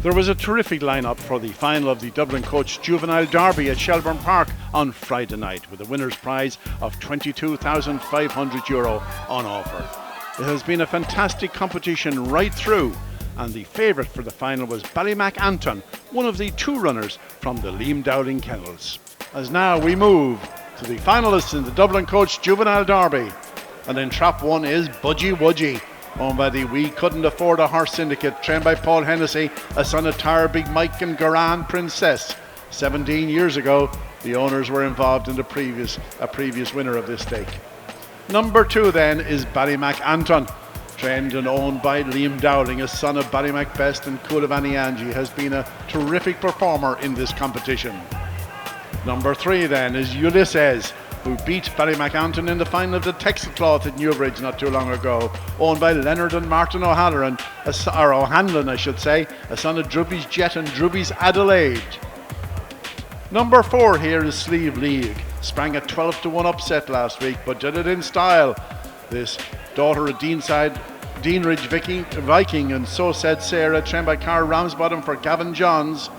There was a terrific lineup for the final of the Dublin Coach Juvenile Derby at Shelbourne Park on Friday night, with a winner's prize of €22,500 on offer. It has been a fantastic competition right through, and the favourite for the final was Ballymac Anton, one of the two runners from the Liam Dowling Kennels. As now we move to the finalists in the Dublin Coach Juvenile Derby. And in Trap 1 is Budgie Wudgie, owned by the We Couldn't Afford a Horse Syndicate, trained by Paul Hennessy, a son of Tara Big Mike and Garan Princess. 17 years ago, the owners were involved in a previous winner of this stake. Number 2 then is Ballymac Anton, trained and owned by Liam Dowling, a son of Ballymac Best and Coulivanny Angie, has been a terrific performer in this competition. Number 3 then is Ulysses, who beat Ballymac Anton in the final of the Texas Cloth at Newbridge not too long ago, owned by Leonard and Martin O'Halloran, or O'Hanlon I should say, a son of Drubby's Jet and Drubby's Adelaide. Number 4 here is Sleeve League, sprang a 12-1 upset last week but did it in style. This daughter of Deanridge Viking, and so said Sarah, trained by Carl Ramsbottom for Gavin Johns.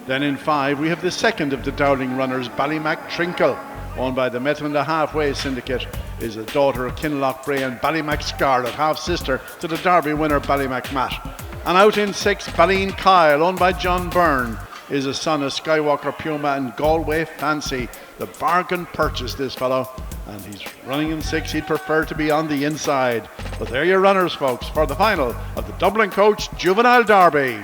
Then in 5 we have the second of the Dowling runners, Ballymac Trinkle, owned by the Metal and the Halfway Syndicate, is a daughter of Kinloch Bray and Ballymac Scarlet, half-sister to the Derby winner Ballymac Matt. And out in 6, Balline Kyle, owned by John Byrne, is a son of Skywalker Puma and Galway Fancy. The bargain purchase, this fellow, and he's running in 6. He'd prefer to be on the inside. But they're your runners, folks, for the final of the Dublin Coach Juvenile Derby.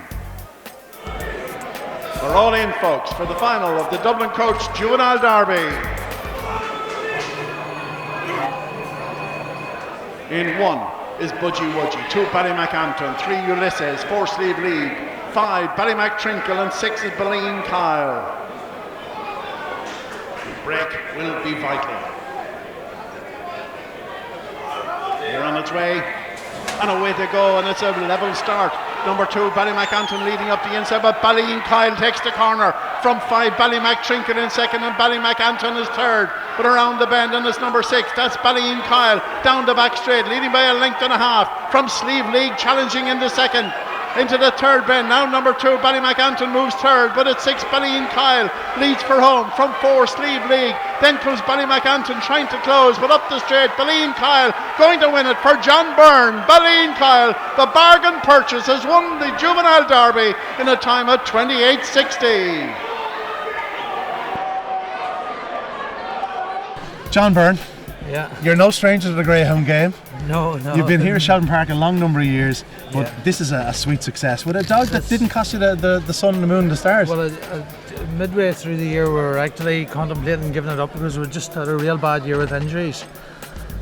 We're all in, folks, for the final of the Dublin Coach Juvenile Derby. In 1 is Budgie Wudgie, 2 Ballymac Anton, 3 Ulysses, 4 Sleeve League, 5 Ballymac Trinkle and 6 is Balline Kyle. The break will be vital. They're on its way, and away they go, and it's a level start. Number 2 Ballymac Anton leading up the inside, but Balline Kyle takes the corner from 5 Ballymac Trinkle in second, and Ballymac Anton is third. But around the bend, and it's number 6, that's Balline Kyle down the back straight, leading by a length and a half from Sleeve League, challenging in the second. Into the third bend, now number 2 Ballymac Anton moves third, but at 6 Balline Kyle leads for home from 4 Sleeve League. Then comes Ballymac Anton trying to close, but up the straight, Balline Kyle going to win it for John Byrne. Balline Kyle, the bargain purchase, has won the Juvenile Derby in a time of 28.60. John Byrne, yeah, you're no stranger to the Greyhound game. No. You've been here at Shelbourne Park a long number of years, but this is a sweet success. With a dog that didn't cost you the sun and the moon to start. Well, midway through the year we were actually contemplating giving it up because we just had a real bad year with injuries.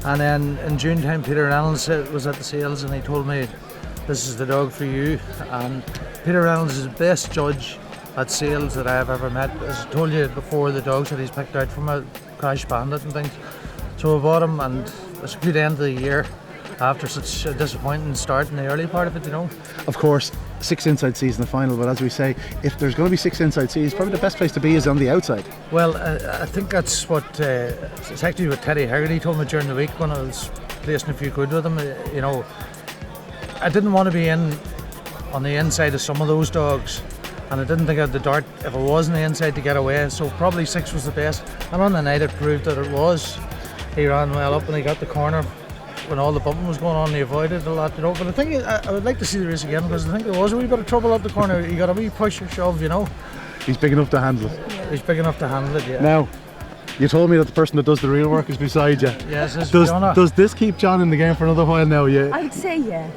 And then in June time, Peter Reynolds was at the sales and he told me, this is the dog for you. And Peter Reynolds is the best judge at sales that I have ever met. As I told you before, the dogs that he's picked out from a Crash Bandit and things. So we bought him, and it's a good end of the year after such a disappointing start in the early part of it, you know. Of course, 6 inside seas in the final, but as we say, if there's going to be 6 inside seas, probably the best place to be is on the outside. Well, I think that's what it's actually what Teddy Haggerty told me during the week when I was placing a few quid with him. You know, I didn't want to be in on the inside of some of those dogs, and I didn't think I had the dart if I was on the inside to get away, so probably 6 was the best. And on the night it proved that it was. He ran well up and he got the corner when all the bumping was going on. He avoided a lot, you know. But I think I would like to see the race again, because I think there was a wee bit of trouble up the corner. He got a wee push or shove, you know. He's big enough to handle it. He's big enough to handle it, yeah. Now, you told me that the person that does the real work is beside you. Yes, it's does this keep John in the game for another while now? Yeah. I would say yeah.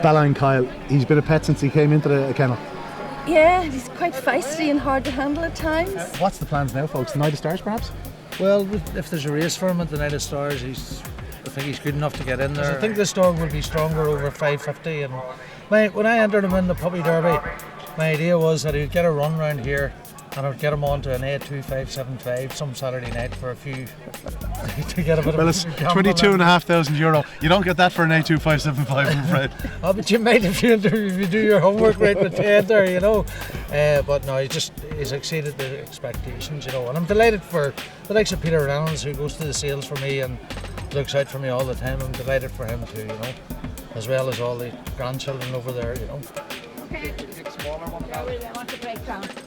Balline Kyle, he's been a pet since he came into the kennel. Yeah, he's quite feisty and hard to handle at times. What's the plans now, folks? Night of Stars, perhaps? Well, if there's a race for him at the Night of Stars, I think he's good enough to get in there. I think this dog will be stronger over 550. And when I entered him in the Puppy Derby, my idea was that he would get a run round here and I would get him onto an A2575 some Saturday night for a few to get a bit well, of it's €22,500. You don't get that for an A2575, I'm afraid. Oh, but you might if you do your homework right with Ted there, you know. But no, he's exceeded the expectations, you know. And I'm delighted for the likes of Peter Reynolds, who goes to the sales for me and looks out for me all the time. I'm delighted for him too, you know. as well as all the grandchildren over there, you know. Okay. Yeah, we want to break down.